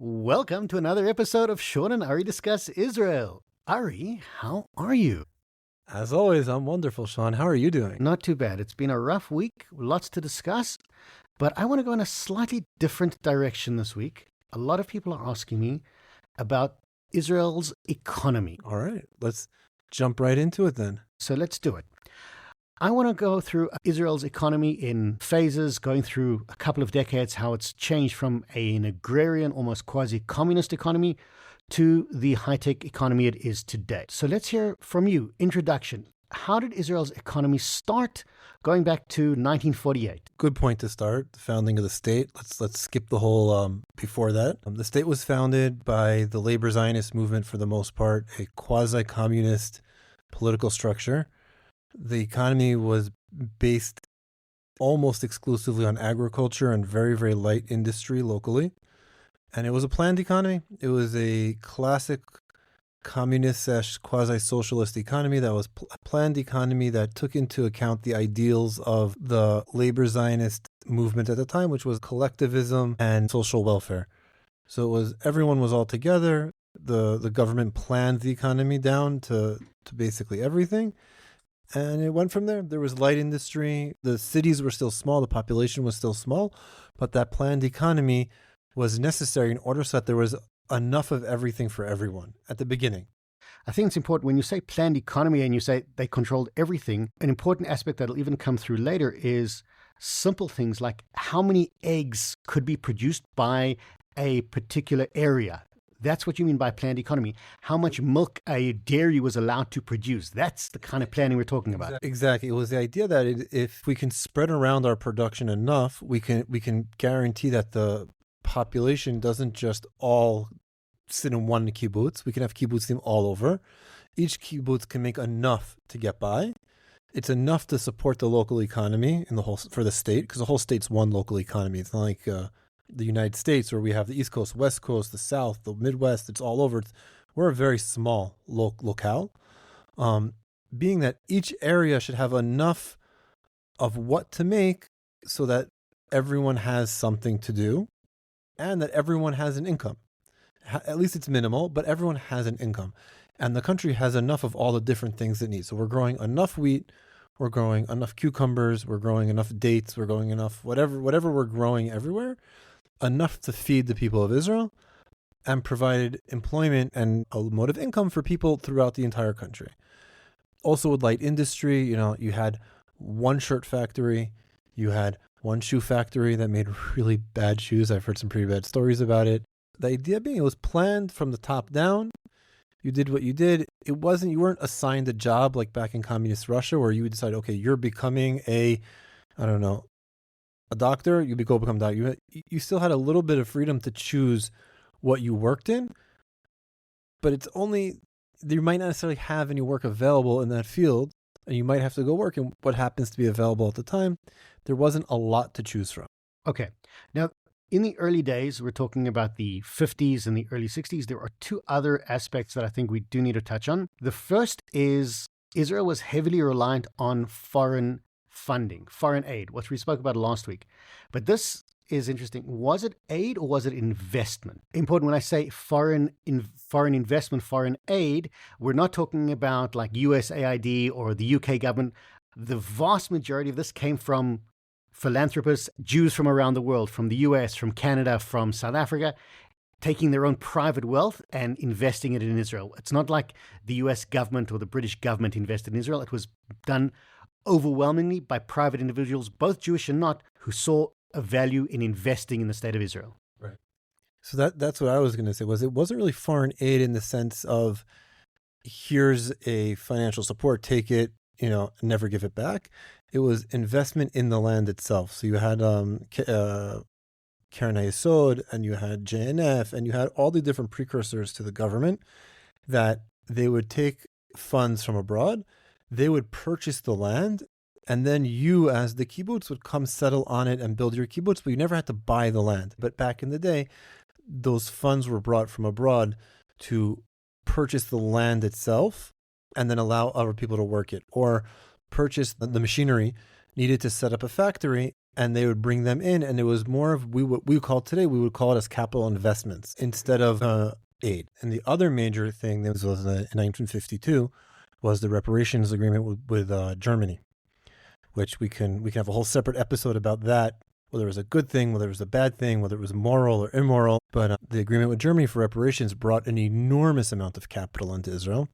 Welcome to another episode of Shaun and Ari Discuss Israel. Ari, how are you? As always, I'm wonderful, Shaun. How are you doing? Not too bad. It's been a rough week, lots to discuss, but I want to go in a slightly different direction this week. A lot of people are asking me about Israel's economy. All right, let's jump right into it then. So let's do it. I want to go through Israel's economy in phases, going through a couple of decades, how it's changed from an agrarian, almost quasi-communist economy to the high-tech economy it is today. So let's hear from you. Introduction. How did Israel's economy start going back to 1948? Good point to start, the founding of the state. Let's skip the whole before that. The state was founded by the labor Zionist movement for the most part, a quasi-communist political structure. The economy was based almost exclusively on agriculture and very, very light industry locally. And it was a planned economy. It was a classic communist quasi-socialist economy that was a planned economy that took into account the ideals of the labor Zionist movement at the time, which was collectivism and social welfare. So it was everyone was all together. The government planned the economy down to basically everything. And it went from there. There was light industry. The cities were still small. The population was still small. But that planned economy was necessary in order so that there was enough of everything for everyone at the beginning. I think it's important when you say planned economy and you say they controlled everything, an important aspect that'll even come through later is simple things like how many eggs could be produced by a particular area. That's what you mean by planned economy. How much milk a dairy was allowed to produce. That's the kind of planning we're talking about. Exactly. It was the idea that if we can spread around our production enough, we can guarantee that the population doesn't just all sit in one kibbutz. We can have kibbutzim all over. Each kibbutz can make enough to get by. It's enough to support the local economy for the state, because the whole state's one local economy. It's not like the United States, where we have the East Coast, West Coast, the South, the Midwest, it's all over. We're a very small locale. Being that each area should have enough of what to make so that everyone has something to do and that everyone has an income. At least it's minimal, but everyone has an income. And the country has enough of all the different things it needs. So we're growing enough wheat, we're growing enough cucumbers, we're growing enough dates, we're growing enough whatever we're growing everywhere, enough to feed the people of Israel and provided employment and a mode of income for people throughout the entire country. Also with light industry, you had one shirt factory, you had one shoe factory that made really bad shoes. I've heard some pretty bad stories about it. The idea being it was planned from the top down. You did what you did. You weren't assigned a job like back in communist Russia where you would decide, okay, you're becoming a doctor, you go become a doctor. You still had a little bit of freedom to choose what you worked in, but it's only, you might not necessarily have any work available in that field, and you might have to go work in what happens to be available at the time. There wasn't a lot to choose from. Okay. Now, in the early days, we're talking about the 50s and the early 60s, there are two other aspects that I think we do need to touch on. The first is Israel was heavily reliant on foreign funding, foreign aid, which we spoke about last week. But this is interesting. Was it aid or was it investment? Important when I say foreign investment, foreign aid, we're not talking about like USAID or the UK government. The vast majority of this came from philanthropists, Jews from around the world, from the US, from Canada, from South Africa, taking their own private wealth and investing it in Israel. It's not like the US government or the British government invested in Israel. It was done overwhelmingly by private individuals, both Jewish and not, who saw a value in investing in the state of Israel. Right. So that's what I was going to say, it wasn't really foreign aid in the sense of here's a financial support, take it, never give it back. It was investment in the land itself. So you had Keren HaYesod, and you had JNF, and you had all the different precursors to the government that they would take funds from abroad, they would purchase the land, and then you as the kibbutz would come settle on it and build your kibbutz, but you never had to buy the land. But back in the day, those funds were brought from abroad to purchase the land itself and then allow other people to work it, or purchase the machinery needed to set up a factory and they would bring them in, and it was more of we would call it as capital investments instead of aid. And the other major thing that was in 1952 was the reparations agreement with Germany, which we can have a whole separate episode about that, whether it was a good thing, whether it was a bad thing, whether it was moral or immoral. But the agreement with Germany for reparations brought an enormous amount of capital into Israel.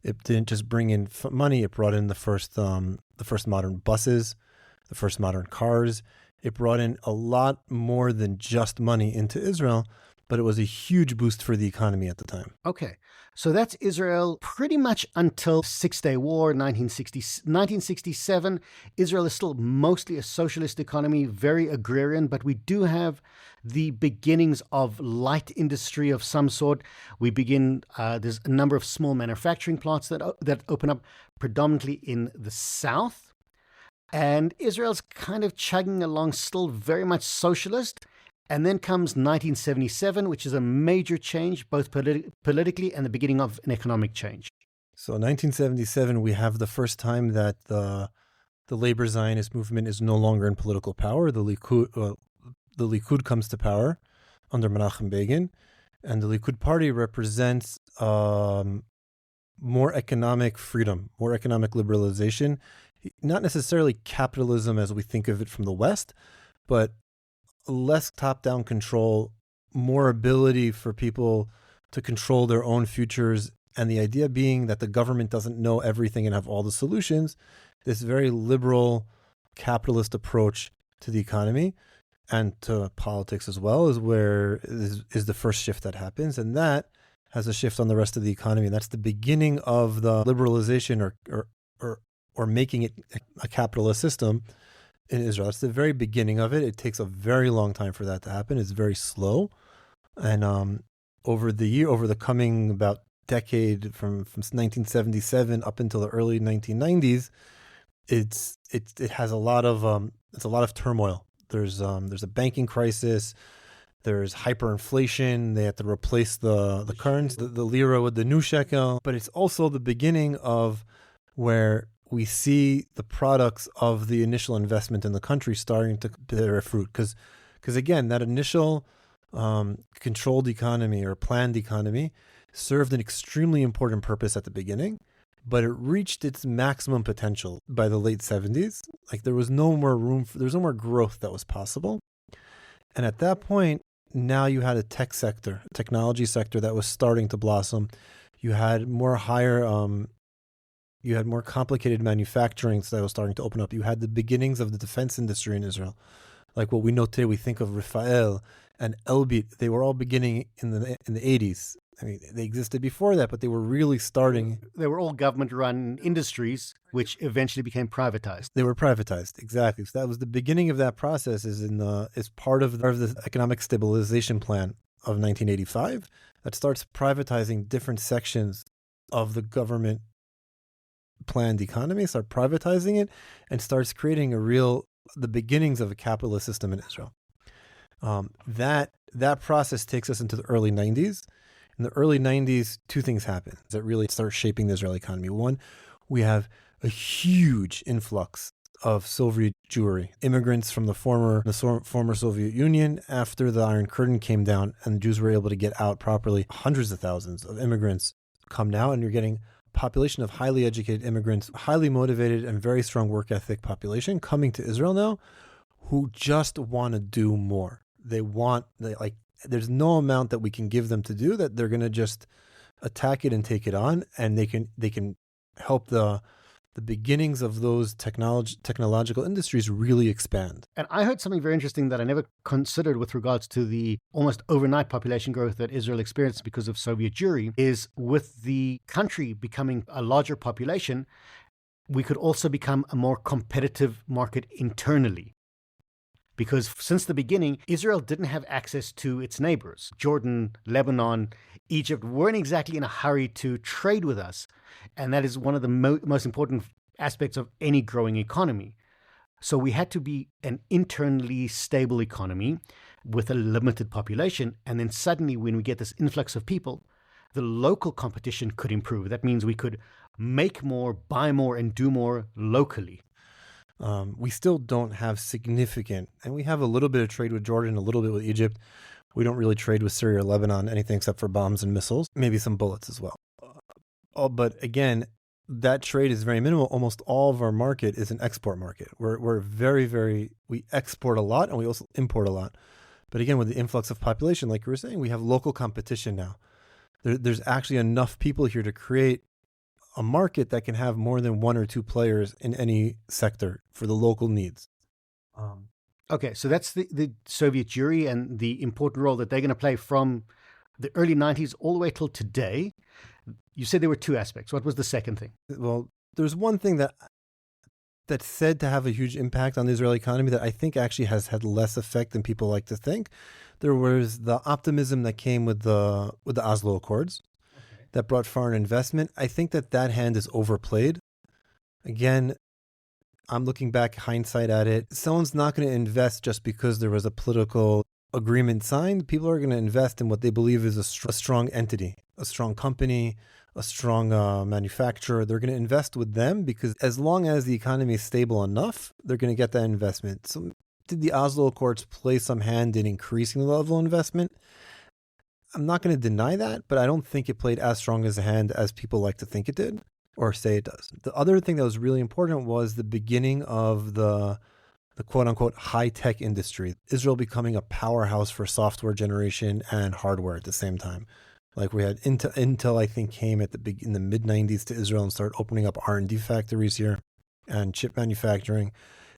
It didn't just bring in money; it brought in the first modern buses, the first modern cars. It brought in a lot more than just money into Israel, but it was a huge boost for the economy at the time. Okay. So that's Israel pretty much until Six-Day War, 1967. Israel is still mostly a socialist economy, very agrarian, but we do have the beginnings of light industry of some sort. We begin, there's a number of small manufacturing plants that open up predominantly in the south. And Israel's kind of chugging along, still very much socialist. And then comes 1977, which is a major change, both politically and the beginning of an economic change. So 1977, we have the first time that the labor Zionist movement is no longer in political power. The Likud comes to power under Menachem Begin, and the Likud party represents more economic freedom, more economic liberalization, not necessarily capitalism as we think of it from the West, but less top-down control, more ability for people to control their own futures, and the idea being that the government doesn't know everything and have all the solutions. This very liberal capitalist approach to the economy and to politics as well is the first shift that happens, and that has a shift on the rest of the economy, and that's the beginning of the liberalization or making it a capitalist system in Israel. It's the very beginning of it. It takes a very long time for that to happen. It's very slow. And over the coming about decade from 1977 up until the early 1990s, it has a lot of turmoil. There's a banking crisis. There's hyperinflation. They have to replace the currency, the lira with the new shekel. But it's also the beginning of where we see the products of the initial investment in the country starting to bear fruit. Because again, that initial controlled economy or planned economy served an extremely important purpose at the beginning, but it reached its maximum potential by the late 70s. Like there was no more growth that was possible. And at that point, now you had a technology sector that was starting to blossom. You had more complicated manufacturing that was starting to open up. You had the beginnings of the defense industry in Israel. Like what we know today, we think of Rafael and Elbit. They were all beginning in the 80s. I mean, they existed before that, but they were really starting. They were all government-run industries, which eventually became privatized. They were privatized, exactly. So that was the beginning of that process. Is part of the economic stabilization plan of 1985 that starts privatizing different sections of the government planned economy, start privatizing it, and starts creating the beginnings of a capitalist system in Israel. That process takes us into the early 90s. In the early 90s, two things happen that really start shaping the Israeli economy. One, we have a huge influx of Soviet Jewry, immigrants from the former Soviet Union. After the Iron Curtain came down and the Jews were able to get out properly, hundreds of thousands of immigrants come now, and you're getting population of highly educated immigrants, highly motivated and very strong work ethic population coming to Israel now, who just want to do more. There's no amount that we can give them to do that they're going to just attack it and take it on, and they can help the beginnings of those technological industries really expand. And I heard something very interesting that I never considered with regards to the almost overnight population growth that Israel experienced because of Soviet Jewry, is with the country becoming a larger population, we could also become a more competitive market internally. Because since the beginning, Israel didn't have access to its neighbors. Jordan, Lebanon, Egypt weren't exactly in a hurry to trade with us. And that is one of the most important aspects of any growing economy. So we had to be an internally stable economy with a limited population. And then suddenly, when we get this influx of people, the local competition could improve. That means we could make more, buy more, and do more locally. We still don't have significant, and we have a little bit of trade with Jordan, a little bit with Egypt. We don't really trade with Syria or Lebanon, anything except for bombs and missiles, maybe some bullets as well. But again, that trade is very minimal. Almost all of our market is an export market. We're very, we export a lot and we also import a lot. But again, with the influx of population, like you were saying, we have local competition now. There's actually enough people here to create a market that can have more than one or two players in any sector for the local needs. Okay, so that's the Soviet Jewry and the important role that they're going to play from the early 90s all the way till today. You said there were two aspects. What was the second thing? Well, there's one thing that's said to have a huge impact on the Israeli economy that I think actually has had less effect than people like to think. There was the optimism that came with the Oslo Accords that brought foreign investment. I think that hand is overplayed. Again, I'm looking back hindsight at it. Someone's not going to invest just because there was a political agreement signed. People are going to invest in what they believe is a strong entity, a strong company, a strong manufacturer. They're going to invest with them because as long as the economy is stable enough, they're going to get that investment. So did the Oslo Accords play some hand in increasing the level of investment? I'm not going to deny that, but I don't think it played as strong as a hand as people like to think it did or say it does. The other thing that was really important was the beginning of the quote-unquote high-tech industry, Israel becoming a powerhouse for software generation and hardware at the same time. Like we had Intel, I think, came in the mid-90s to Israel and started opening up R&D factories here and chip manufacturing.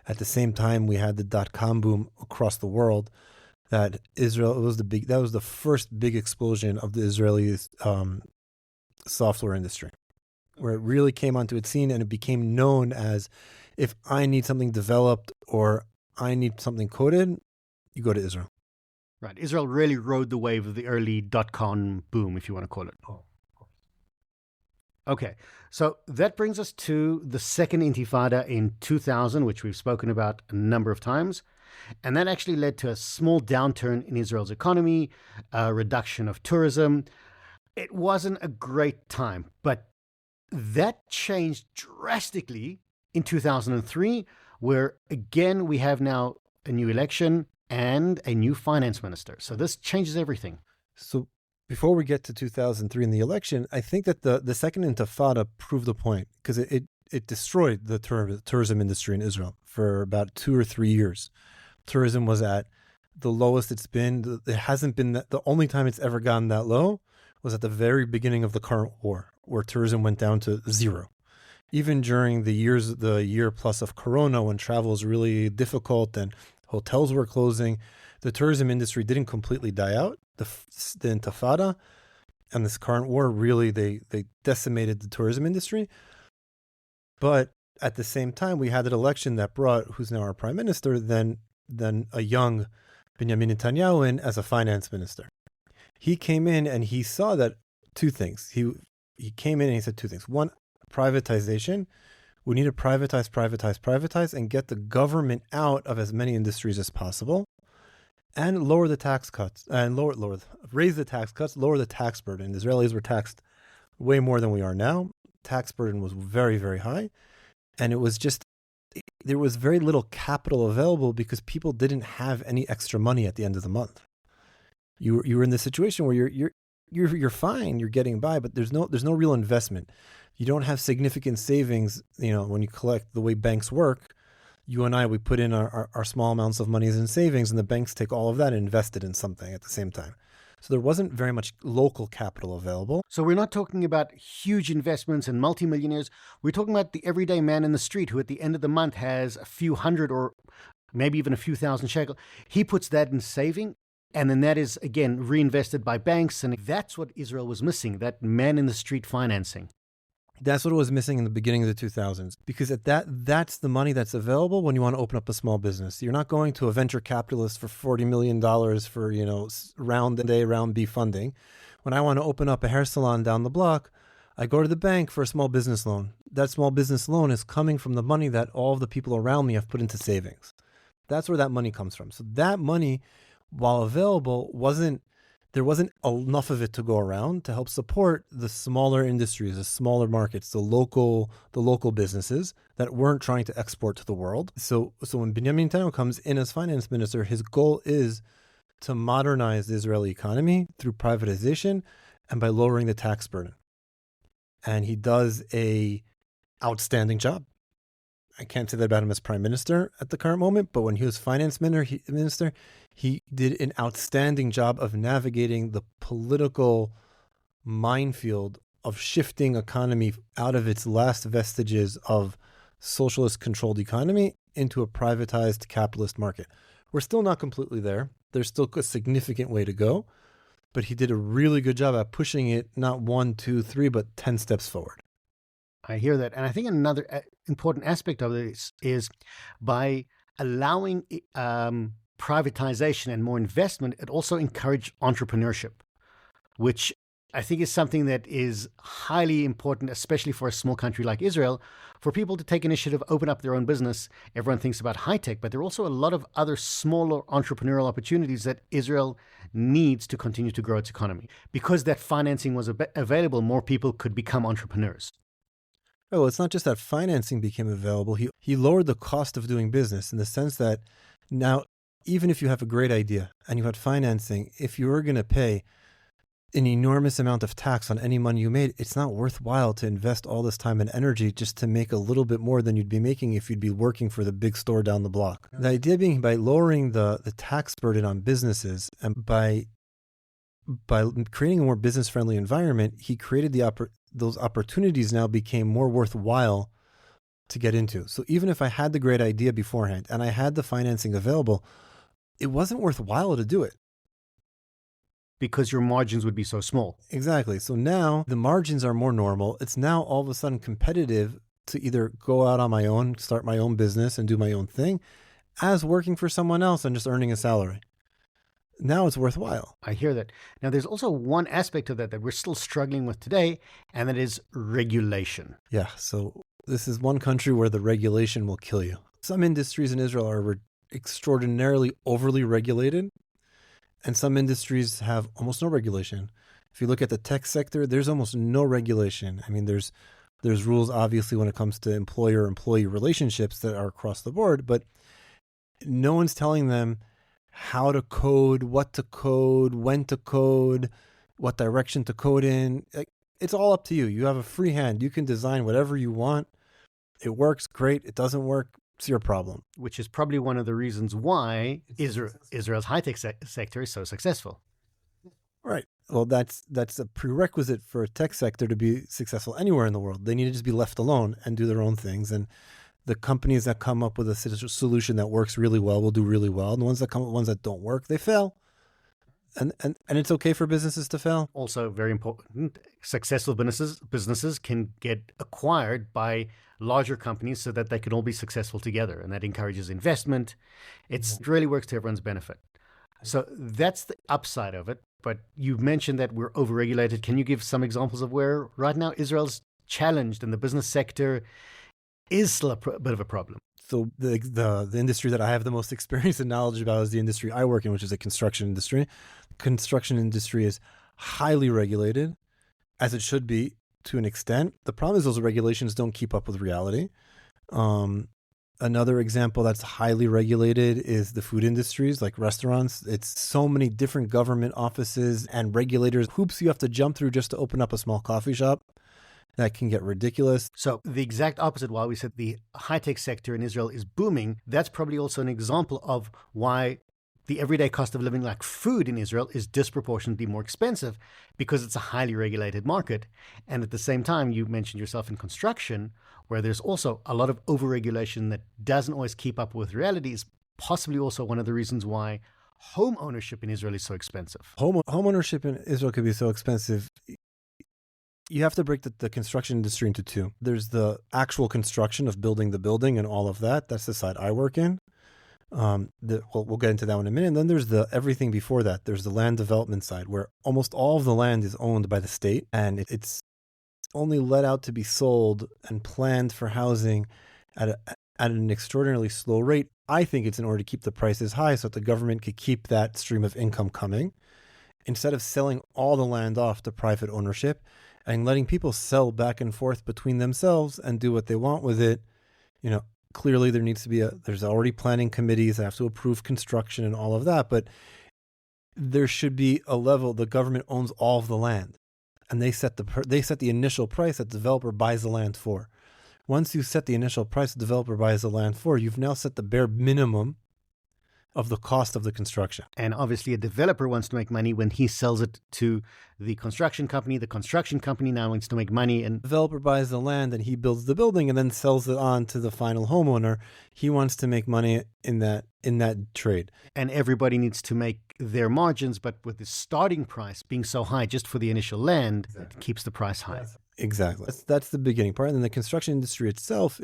At the same time, we had the dot-com boom across the world. That was the first big explosion of the Israeli software industry, where it really came onto its scene and it became known as, if I need something developed or I need something coded, you go to Israel. Right. Israel really rode the wave of the early dot-com boom, if you want to call it. Oh, of course. Okay. So that brings us to the second intifada in 2000, which we've spoken about a number of times. And that actually led to a small downturn in Israel's economy, a reduction of tourism. It wasn't a great time, but that changed drastically in 2003, where again we have now a new election and a new finance minister. So this changes everything. So before we get to 2003 in the election, I think that the second intifada proved the point because it destroyed the tourism industry in Israel for about 2 or 3 years. Tourism was at the lowest it's been. It hasn't been the only time it's ever gotten that low was at the very beginning of the current war, where tourism went down to zero. Even during the year plus of Corona, when travel was really difficult and hotels were closing, the tourism industry didn't completely die out. The Intifada and this current war really they decimated the tourism industry. But at the same time, we had an election that brought, who's now our prime minister, then a young Benjamin Netanyahu in as a finance minister. He came in and he saw that two things. He came in and he said two things. One, privatization. We need to privatize, and get the government out of as many industries as possible, and lower the tax cuts, and raise the tax cuts, lower the tax burden. The Israelis were taxed way more than we are now. Tax burden was very, very high, and it was just, there was very little capital available because people didn't have any extra money at the end of the month. You were in this situation where you're fine, you're getting by, but there's no real investment. You don't have significant savings. When you collect the way banks work, you and I, we put in our small amounts of money in savings, and the banks take all of that and invest it in something at the same time. So there wasn't very much local capital available. So we're not talking about huge investments and multimillionaires. We're talking about the everyday man in the street who at the end of the month has a few hundred or maybe even a few thousand shekel. He puts that in saving, and then that is, again, reinvested by banks. And that's what Israel was missing, that man in the street financing. That's what was missing in the beginning of the 2000s, because that's the money that's available when you want to open up a small business. You're not going to a venture capitalist for $40 million for, round A, round B funding. When I want to open up a hair salon down the block, I go to the bank for a small business loan. That small business loan is coming from the money that all of the people around me have put into savings. That's where that money comes from. So that money, while available, wasn't there wasn't enough of it to go around to help support the smaller industries, the smaller markets, the local businesses that weren't trying to export to the world. So when Benjamin Netanyahu comes in as finance minister, his goal is to modernize the Israeli economy through privatization and by lowering the tax burden. And he does a outstanding job. I can't say that about him as prime minister at the current moment, but when he was finance minister, he did an outstanding job of navigating the political minefield of shifting economy out of its last vestiges of socialist controlled economy into a privatized capitalist market. We're still not completely there. There's still a significant way to go, but he did a really good job at pushing it not 1, 2, 3, but 10 steps forward. I hear that. And I think another important aspect of this is by allowing privatization and more investment, it also encouraged entrepreneurship, which I think is something that is highly important, especially for a small country like Israel, for people to take initiative, open up their own business. Everyone thinks about high tech, but there are also a lot of other smaller entrepreneurial opportunities that Israel needs to continue to grow its economy. Because that financing was available, more people could become entrepreneurs. Oh, it's not just that financing became available. He lowered the cost of doing business in the sense that now, even if you have a great idea and you had financing, if you were going to pay an enormous amount of tax on any money you made, it's not worthwhile to invest all this time and energy just to make a little bit more than you'd be making if you'd be working for the big store down the block. The idea being by lowering the tax burden on businesses and by creating a more business-friendly environment, he created those opportunities now became more worthwhile to get into. So even if I had the great idea beforehand and I had the financing available, it wasn't worthwhile to do it. Because your margins would be so small. Exactly. So now the margins are more normal. It's now all of a sudden competitive to either go out on my own, start my own business and do my own thing, as working for someone else and just earning a salary. Now it's worthwhile. I hear that. Now, there's also one aspect of that we're still struggling with today, and that is regulation. Yeah. So this is one country where the regulation will kill you. Some industries in Israel are extraordinarily overly regulated, and some industries have almost no regulation. If you look at the tech sector, there's almost no regulation. I mean, there's rules, obviously, when it comes to employer-employee relationships that are across the board, but no one's telling them how to code, what to code, when to code, what direction to code in. It's all up to you. You have a free hand. You can design whatever you want. It works, great. It doesn't work, it's your problem. Which is probably one of the reasons why Israel's high-tech sector is so successful. Right. Well, that's a prerequisite for a tech sector to be successful anywhere in the world. They need to just be left alone and do their own things. And the companies that come up with a solution that works really well will do really well. And the ones that come up with ones that don't work, they fail. And it's okay for businesses to fail. Also, very important, successful businesses can get acquired by larger companies so that they can all be successful together. And that encourages investment. It really works to everyone's benefit. So that's the upside of it. But you mentioned that we're overregulated. Can you give some examples of where right now Israel's challenged and the business sector is still a bit of a problem? So the industry that I have the most experience and knowledge about is the industry I work in, which is the construction industry. The construction industry is highly regulated, as it should be to an extent. The problem is those regulations don't keep up with reality. Another example that's highly regulated is the food industries, like restaurants. It's so many different government offices and regulators, hoops you have to jump through just to open up a small coffee shop. That can get ridiculous. So the exact opposite, while we said the high-tech sector in Israel is booming, that's probably also an example of why the everyday cost of living, like food in Israel, is disproportionately more expensive because it's a highly regulated market. And at the same time, you mentioned yourself in construction, where there's also a lot of overregulation that doesn't always keep up with reality, is possibly also one of the reasons why home ownership in Israel is so expensive. Home ownership in Israel could be so expensive. You have to break the construction industry into two. There's the actual construction of building the building and all of that. That's the side I work in. We'll get into that one in a minute. And then there's the everything before that. There's the land development side, where almost all of the land is owned by the state, and it's only let out to be sold and planned for housing at an extraordinarily slow rate. I think it's in order to keep the prices high so that the government could keep that stream of income coming. instead of selling all the land off to private ownership and letting people sell back and forth between themselves and do what they want with it, clearly there needs to be there's already planning committees that have to approve construction and all of that, but there should be a level, the government owns all of the land and they set the initial price that the developer buys the land for. Once you set the initial price the developer buys the land for, you've now set the bare minimum of the cost of the construction. And obviously a developer wants to make money when he sells it to the construction company. The construction company now wants to make money. And the developer buys the land and he builds the building and then sells it on to the final homeowner. He wants to make money in that trade. And everybody needs to make their margins, but with the starting price being so high just for the initial land, It keeps the price high. Exactly. That's the beginning part. And then the construction industry itself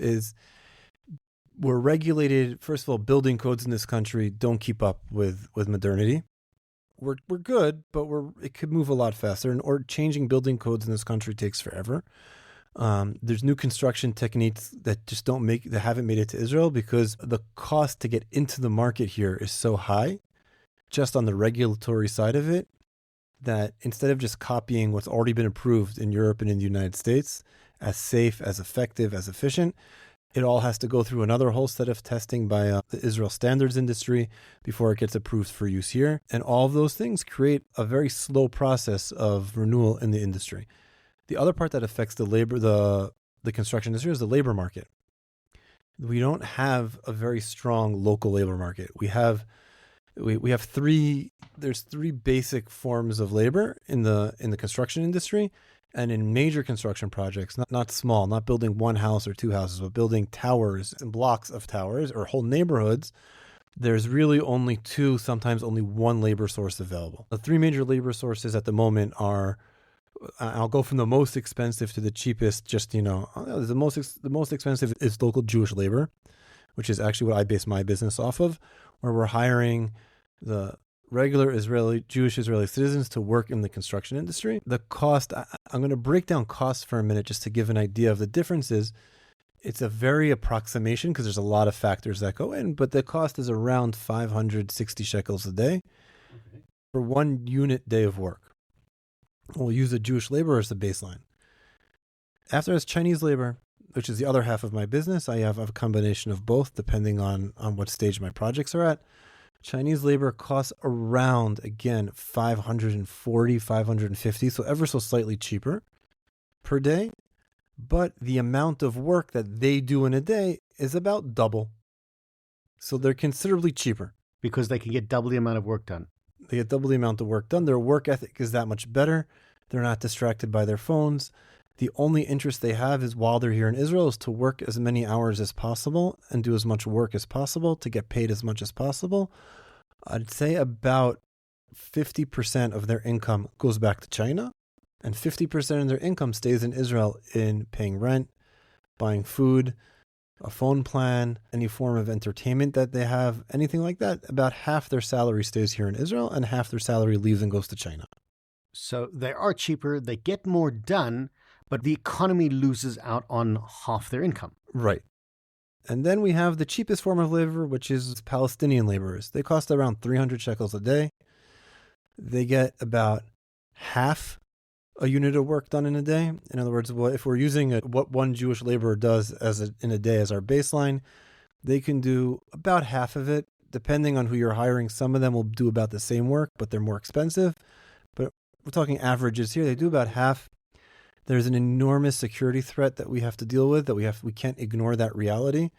we're regulated. First of all, building codes in this country don't keep up with modernity. We're good, but it could move a lot faster. Or changing building codes in this country takes forever. There's new construction techniques that haven't made it to Israel because the cost to get into the market here is so high, just on the regulatory side of it, that instead of just copying what's already been approved in Europe and in the United States as safe, as effective, as efficient, it all has to go through another whole set of testing by the Israel standards industry before it gets approved for use here. And all of those things create a very slow process of renewal in the industry. The other part that affects the construction industry is the labor market. We don't have a very strong local labor market. We have three basic forms of labor in the construction industry. And in major construction projects, not small, not building one house or two houses, but building towers and blocks of towers or whole neighborhoods, there's really only two, sometimes only one labor source available. The three major labor sources at the moment are, I'll go from the most expensive to the cheapest. The most expensive is local Jewish labor, which is actually what I base my business off of, where we're hiring the regular Jewish Israeli citizens to work in the construction industry. The cost, I'm going to break down costs for a minute just to give an idea of the differences. It's a very approximation because there's a lot of factors that go in, but the cost is around 560 shekels a day for 1 unit day of work. We'll use the Jewish labor as the baseline. After there's Chinese labor, which is the other half of my business. I have a combination of both depending on what stage my projects are at. Chinese labor costs around, again, 540, 550, so ever so slightly cheaper per day. But the amount of work that they do in a day is about double. So they're considerably cheaper. Because they can get double the amount of work done. They get double the amount of work done. Their work ethic is that much better. They're not distracted by their phones. The only interest they have is while they're here in Israel is to work as many hours as possible and do as much work as possible to get paid as much as possible. I'd say about 50% of their income goes back to China and 50% of their income stays in Israel in paying rent, buying food, a phone plan, any form of entertainment that they have, anything like that. About half their salary stays here in Israel and half their salary leaves and goes to China. So they are cheaper, they get more done, but the economy loses out on half their income. Right. And then we have the cheapest form of labor, which is Palestinian laborers. They cost around 300 shekels a day. They get about half a unit of work done in a day. In other words, if we're using what one Jewish laborer does in a day as our baseline, they can do about half of it, depending on who you're hiring. Some of them will do about the same work, but they're more expensive. But we're talking averages here. They do about half. There's an enormous security threat that we have to deal with, we can't ignore that reality.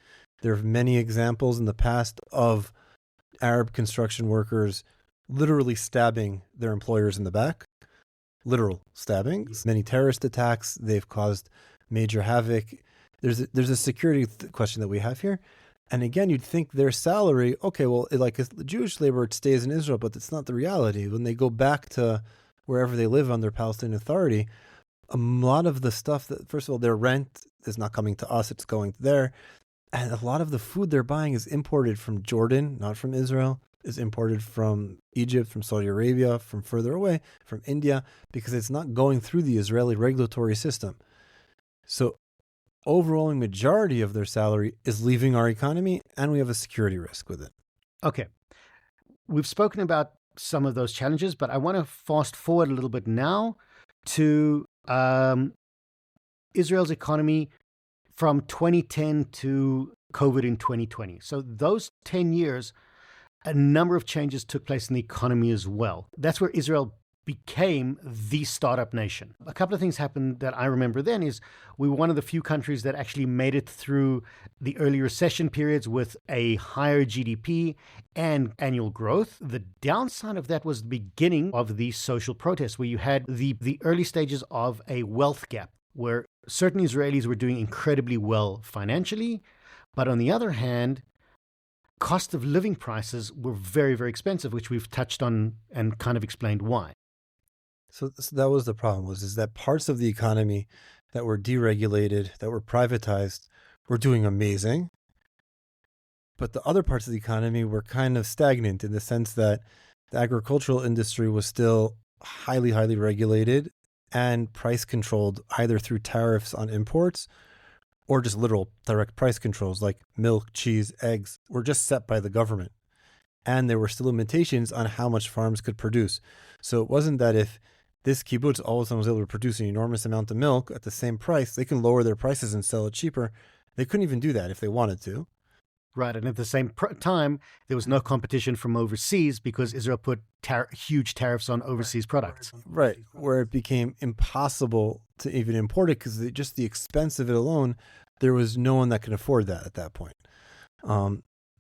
There are many examples in the past of Arab construction workers literally stabbing their employers in the back. Literal stabbings. Many terrorist attacks. They've caused major havoc. There's a security question that we have here. And again, you'd think their salary, okay, well, like a Jewish labor, it stays in Israel, but it's not the reality. When they go back to wherever they live under Palestinian Authority, a lot of the stuff that, first of all, their rent is not coming to us, it's going there. And a lot of the food they're buying is imported from Jordan, not from Israel, is imported from Egypt, from Saudi Arabia, from further away, from India, because it's not going through the Israeli regulatory system. So overwhelming majority of their salary is leaving our economy, and we have a security risk with it. Okay. We've spoken about some of those challenges, but I want to fast forward a little bit now to Israel's economy from 2010 to COVID in 2020. So those 10 years, a number of changes took place in the economy as well. That's where Israel became the startup nation. A couple of things happened that I remember then is we were one of the few countries that actually made it through the early recession periods with a higher GDP and annual growth. The downside of that was the beginning of the social protests, where you had the early stages of a wealth gap, where certain Israelis were doing incredibly well financially, but on the other hand, cost of living prices were very, very expensive, which we've touched on and kind of explained why. So that was the problem, is that parts of the economy that were deregulated, that were privatized, were doing amazing. But the other parts of the economy were kind of stagnant in the sense that the agricultural industry was still highly, highly regulated and price controlled either through tariffs on imports or just literal direct price controls like milk, cheese, eggs were just set by the government. And there were still limitations on how much farms could produce. So it wasn't that if this kibbutz all of a sudden was able to produce an enormous amount of milk at the same price, they can lower their prices and sell it cheaper. They couldn't even do that if they wanted to. Right. And at the same time, there was no competition from overseas because Israel put huge tariffs on overseas products. Right. Where it became impossible to even import it because just the expense of it alone, there was no one that could afford that at that point.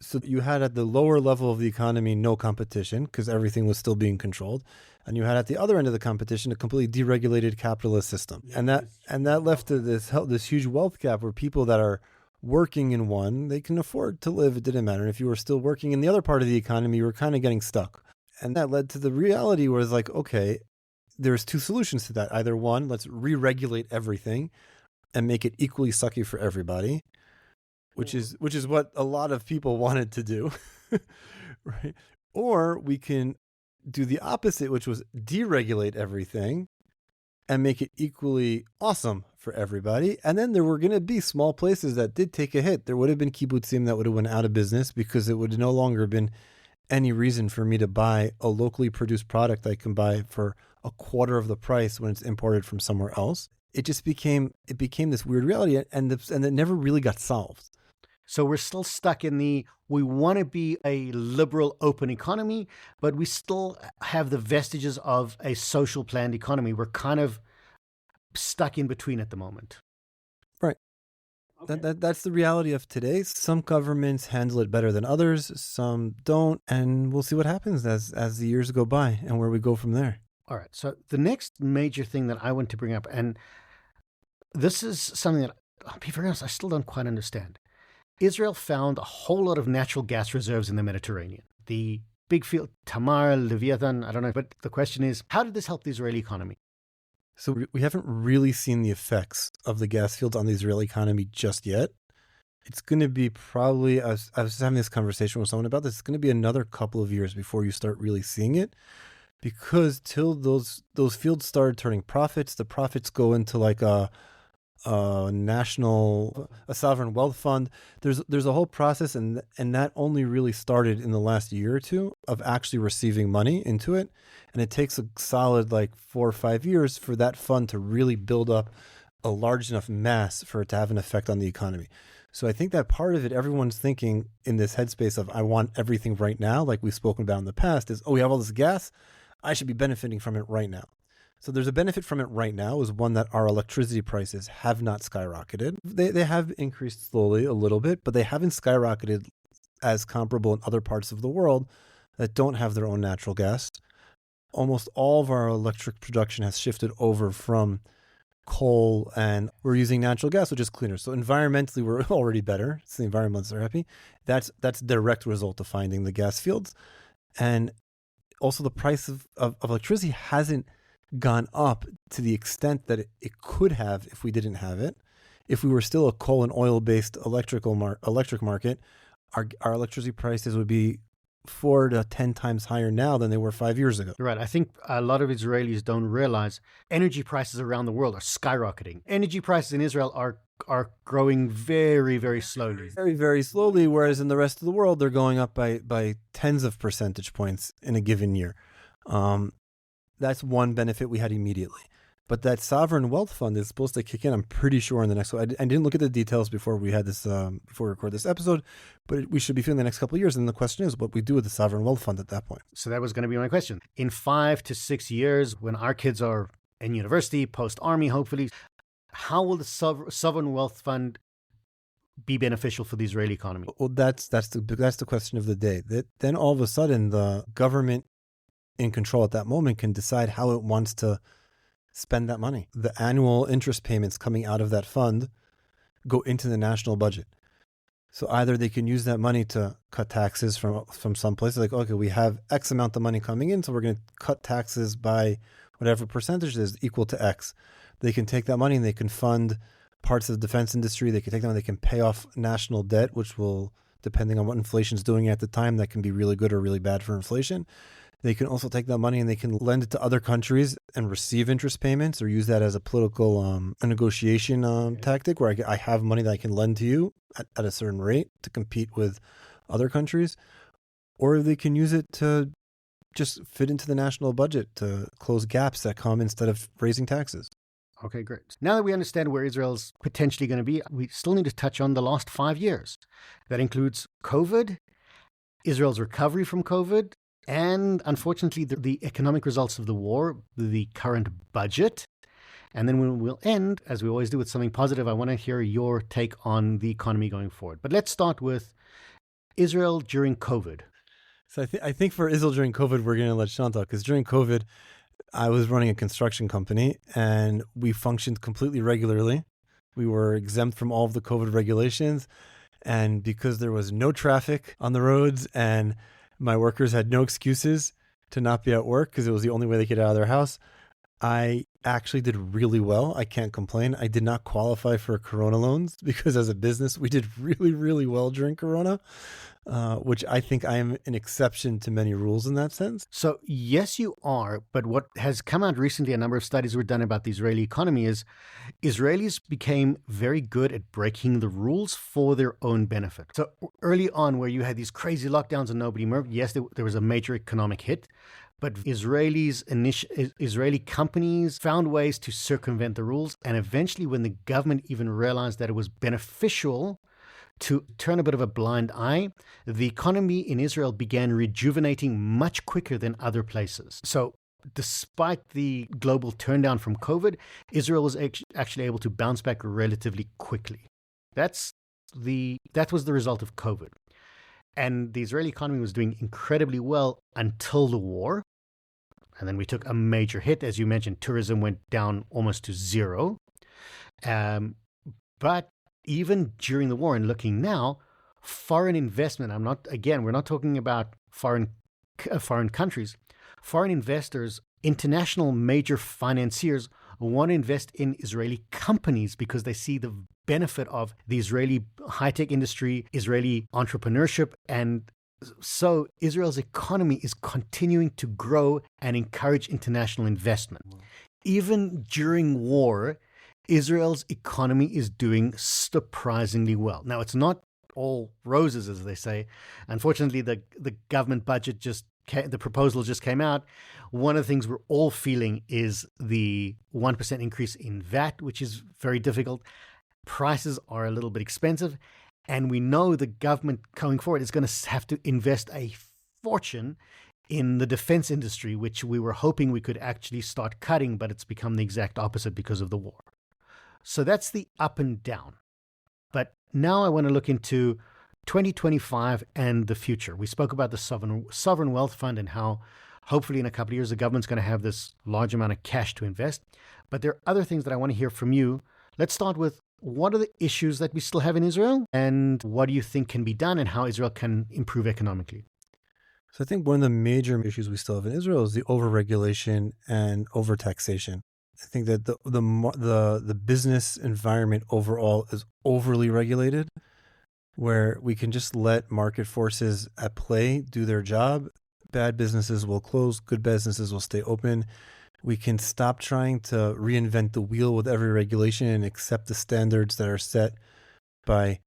So you had at the lower level of the economy, no competition because everything was still being controlled. And you had at the other end of the competition, a completely deregulated capitalist system. And that left to this huge wealth gap where people that are working in one, they can afford to live. It didn't matter. If you were still working in the other part of the economy, you were kind of getting stuck. And that led to the reality where it's like, okay, there's two solutions to that. Either one, let's re-regulate everything and make it equally sucky for everybody, which is what a lot of people wanted to do, right? Or we can do the opposite, which was deregulate everything and make it equally awesome for everybody. And then there were going to be small places that did take a hit. There would have been kibbutzim that would have went out of business because it would have no longer been any reason for me to buy a locally produced product I can buy for a quarter of the price when it's imported from somewhere else. It just became this weird reality, and it never really got solved. So we're still stuck in we want to be a liberal, open economy, but we still have the vestiges of a social planned economy. We're kind of stuck in between at the moment. Right. Okay. That's the reality of today. Some governments handle it better than others. Some don't. And we'll see what happens as the years go by and where we go from there. All right. So the next major thing that I want to bring up, and this is something that, I'll be very honest, I still don't quite understand. Israel found a whole lot of natural gas reserves in the Mediterranean. The big field, Tamar, Leviathan, I don't know. But the question is, how did this help the Israeli economy? So we haven't really seen the effects of the gas fields on the Israeli economy just yet. It's going to be probably, I was having this conversation with someone about this, it's going to be another couple of years before you start really seeing it. Because till those fields started turning profits, the profits go into like a sovereign wealth fund. There's a whole process, and that only really started in the last year or two of actually receiving money into it. And it takes a solid 4 or 5 years for that fund to really build up a large enough mass for it to have an effect on the economy. So I think that part of it, everyone's thinking in this headspace of I want everything right now, like we've spoken about in the past, is, we have all this gas, I should be benefiting from it right now. So there's a benefit from it right now, is one that our electricity prices have not skyrocketed. They have increased slowly a little bit, but they haven't skyrocketed as comparable in other parts of the world that don't have their own natural gas. Almost all of our electric production has shifted over from coal, and we're using natural gas, which is cleaner. So environmentally, we're already better. It's the environmentalists are happy. That's a direct result of finding the gas fields. And also the price of electricity hasn't gone up to the extent that it could have if we didn't have it. If we were still a coal and oil-based electric market, our electricity prices would be 4 to 10 times higher now than they were 5 years ago. Right. I think a lot of Israelis don't realize energy prices around the world are skyrocketing. Energy prices in Israel are are growing very, very slowly. Very, very slowly, whereas in the rest of the world, they're going up by tens of percentage points in a given year. That's one benefit we had immediately. But that sovereign wealth fund is supposed to kick in, I'm pretty sure, in the next. I didn't look at the details before we had this, before we record this episode, but we should be feeling the next couple of years. And the question is what we do with the sovereign wealth fund at that point. So that was going to be my question. In 5 to 6 years, when our kids are in university, post-army, hopefully, how will the sovereign wealth fund be beneficial for the Israeli economy? Well, that's the question of the day. Then all of a sudden, the government in control at that moment can decide how it wants to spend that money. The annual interest payments coming out of that fund go into the national budget. So either they can use that money to cut taxes from some places, like, okay, we have X amount of money coming in, so we're going to cut taxes by whatever percentage is equal to X. They can take that money and they can fund parts of the defense industry. They can take that money, they can pay off national debt, which will, depending on what inflation's doing at the time, that can be really good or really bad for inflation. They can also take that money and they can lend it to other countries and receive interest payments, or use that as a political a negotiation tactic, where I have money that I can lend to you at a certain rate to compete with other countries. Or they can use it to just fit into the national budget to close gaps that come instead of raising taxes. Okay, great. Now that we understand where Israel's potentially going to be, we still need to touch on the last 5 years. That includes COVID, Israel's recovery from COVID, and unfortunately, the economic results of the war, the current budget. And then we'll end, as we always do, with something positive. I want to hear your take on the economy going forward. But let's start with Israel during COVID. So I think for Israel during COVID, we're going to let Shaun talk, because during COVID, I was running a construction company and we functioned completely regularly. We were exempt from all of the COVID regulations. And because there was no traffic on the roads and my workers had no excuses to not be at work because it was the only way they could get out of their house, I actually did really well. I can't complain. I did not qualify for Corona loans because as a business, we did really, really well during Corona, which I think I am an exception to many rules in that sense. So yes, you are. But what has come out recently, a number of studies were done about the Israeli economy, is Israelis became very good at breaking the rules for their own benefit. So early on, where you had these crazy lockdowns and nobody moved, yes, there was a major economic hit. But Israeli companies found ways to circumvent the rules. And eventually, when the government even realized that it was beneficial to turn a bit of a blind eye, the economy in Israel began rejuvenating much quicker than other places. So despite the global turndown from COVID, Israel was actually able to bounce back relatively quickly. That was the result of COVID. And the Israeli economy was doing incredibly well until the war. And then we took a major hit. As you mentioned, tourism went down almost to zero. But even during the war and looking now, foreign investment, we're not talking about foreign countries. Foreign investors, international major financiers want to invest in Israeli companies because they see the benefit of the Israeli high-tech industry, Israeli entrepreneurship, and so Israel's economy is continuing to grow and encourage international investment. Wow. Even during war, Israel's economy is doing surprisingly well. Now, it's not all roses, as they say. Unfortunately, the government budget the proposal just came out. One of the things we're all feeling is the 1% increase in VAT, which is very difficult. Prices are a little bit expensive. And we know the government going forward is going to have to invest a fortune in the defense industry, which we were hoping we could actually start cutting, but it's become the exact opposite because of the war. So that's the up and down. But now I want to look into 2025 and the future. We spoke about the sovereign wealth fund and how hopefully in a couple of years the government's going to have this large amount of cash to invest. But there are other things that I want to hear from you. Let's start with, what are the issues that we still have in Israel, and what do you think can be done, and how Israel can improve economically? So I think one of the major issues we still have in Israel is the overregulation and overtaxation. I think that the business environment overall is overly regulated, where we can just let market forces at play do their job. Bad businesses will close, good businesses will stay open. We can stop trying to reinvent the wheel with every regulation and accept the standards that are set by,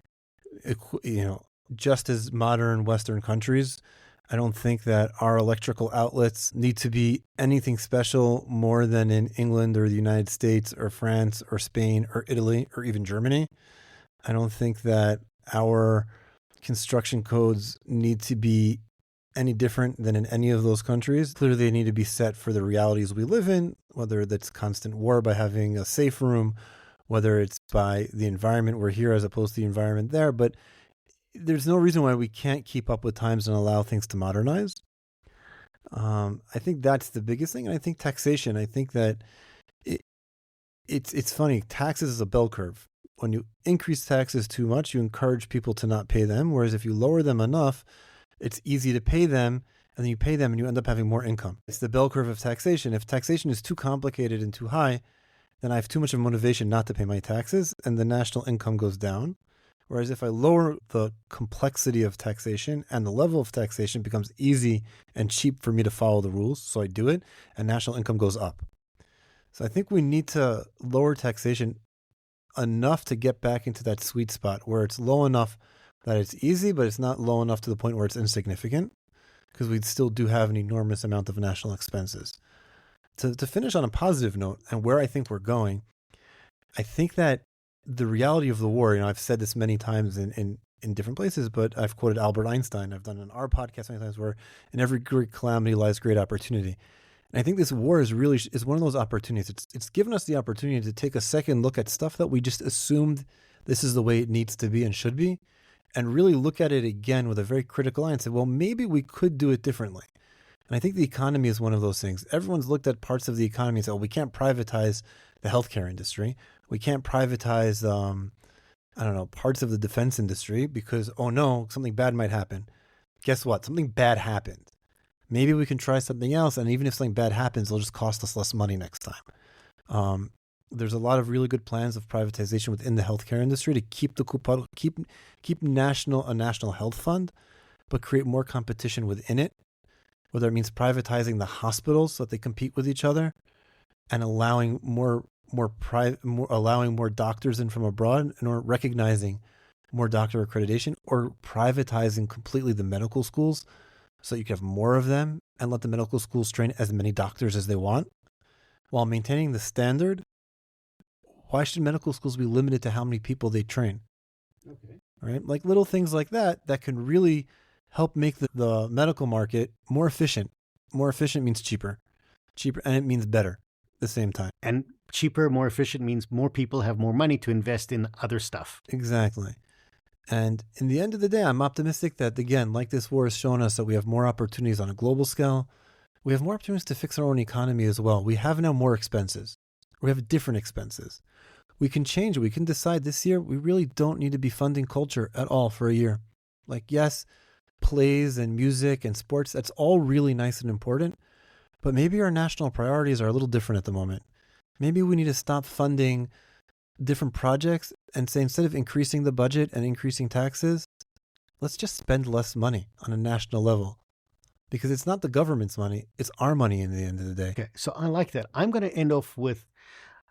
just as modern Western countries. I don't think that our electrical outlets need to be anything special more than in England or the United States or France or Spain or Italy or even Germany. I don't think that our construction codes need to be any different than in any of those countries. Clearly, they need to be set for the realities we live in, whether that's constant war by having a safe room, whether it's by the environment we're here as opposed to the environment there. But there's no reason why we can't keep up with times and allow things to modernize. I think that's the biggest thing. And I think taxation, I think that it's funny. Taxes is a bell curve. When you increase taxes too much, you encourage people to not pay them. Whereas if you lower them enough, it's easy to pay them, and then you pay them and you end up having more income. It's the bell curve of taxation. If taxation is too complicated and too high, then I have too much of a motivation not to pay my taxes, and the national income goes down. Whereas if I lower the complexity of taxation and the level of taxation, it becomes easy and cheap for me to follow the rules, so I do it, and national income goes up. So I think we need to lower taxation enough to get back into that sweet spot where it's low enough that it's easy, but it's not low enough to the point where it's insignificant, because we still do have an enormous amount of national expenses. To finish on a positive note, and where I think we're going, I think that the reality of the war, I've said this many times in different places, but I've quoted Albert Einstein. I've done an our podcast many times where in every great calamity lies great opportunity. And I think this war is one of those opportunities. It's given us the opportunity to take a second look at stuff that we just assumed this is the way it needs to be and should be, and really look at it again with a very critical eye and say, well, maybe we could do it differently. And I think the economy is one of those things. Everyone's looked at parts of the economy and said, oh, we can't privatize the healthcare industry. We can't privatize, parts of the defense industry because, oh no, something bad might happen. Guess what? Something bad happened. Maybe we can try something else. And even if something bad happens, it'll just cost us less money next time. There's a lot of really good plans of privatization within the healthcare industry to keep keep a national health fund, but create more competition within it. Whether it means privatizing the hospitals so that they compete with each other, and allowing more doctors in from abroad, or recognizing more doctor accreditation, or privatizing completely the medical schools so you can have more of them and let the medical schools train as many doctors as they want while maintaining the standard. Why should medical schools be limited to how many people they train? Okay. Right? Like little things like that can really help make the medical market more efficient. More efficient means cheaper, and it means better at the same time. And cheaper, more efficient means more people have more money to invest in other stuff. Exactly. And in the end of the day, I'm optimistic that, again, like this war has shown us, that we have more opportunities on a global scale. We have more opportunities to fix our own economy as well. We have now more expenses. We have different expenses. We can change it. We can decide this year we really don't need to be funding culture at all for a year. Like, yes, plays and music and sports, that's all really nice and important. But maybe our national priorities are a little different at the moment. Maybe we need to stop funding different projects and say, instead of increasing the budget and increasing taxes, let's just spend less money on a national level. Because it's not the government's money, it's our money in the end of the day. Okay, so I like that. I'm going to end off with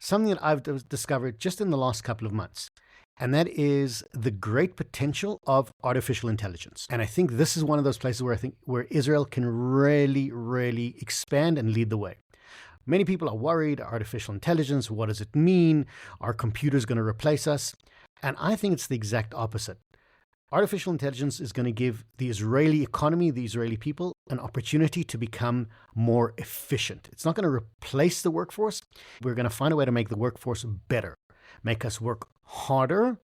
something that I've discovered just in the last couple of months. And that is the great potential of artificial intelligence. And I think this is one of those places where Israel can really, really expand and lead the way. Many people are worried, artificial intelligence, what does it mean? Are computers going to replace us? And I think it's the exact opposite. Artificial intelligence is going to give the Israeli economy, the Israeli people, an opportunity to become more efficient. It's not going to replace the workforce. We're going to find a way to make the workforce better, make us work harder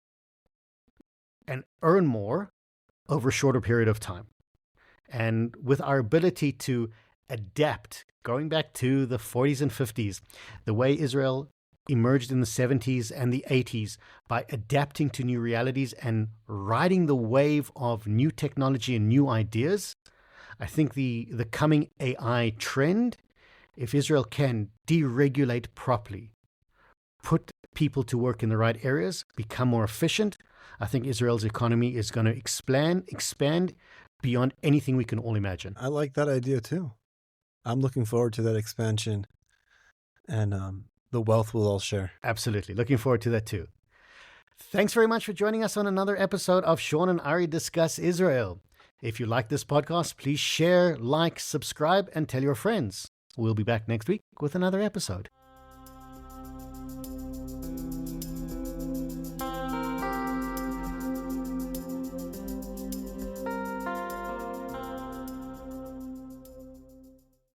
and earn more over a shorter period of time. And with our ability to adapt, going back to the 40s and 50s, the way Israel emerged in the 70s and the 80s by adapting to new realities and riding the wave of new technology and new ideas. I think the coming AI trend, if Israel can deregulate properly, put people to work in the right areas, become more efficient, I think Israel's economy is going to expand beyond anything we can all imagine. I like that idea too. I'm looking forward to that expansion. and the wealth we'll all share. Absolutely. Looking forward to that too. Thanks very much for joining us on another episode of Shaun and Ari Discuss Israel. If you like this podcast, please share, like, subscribe, and tell your friends. We'll be back next week with another episode.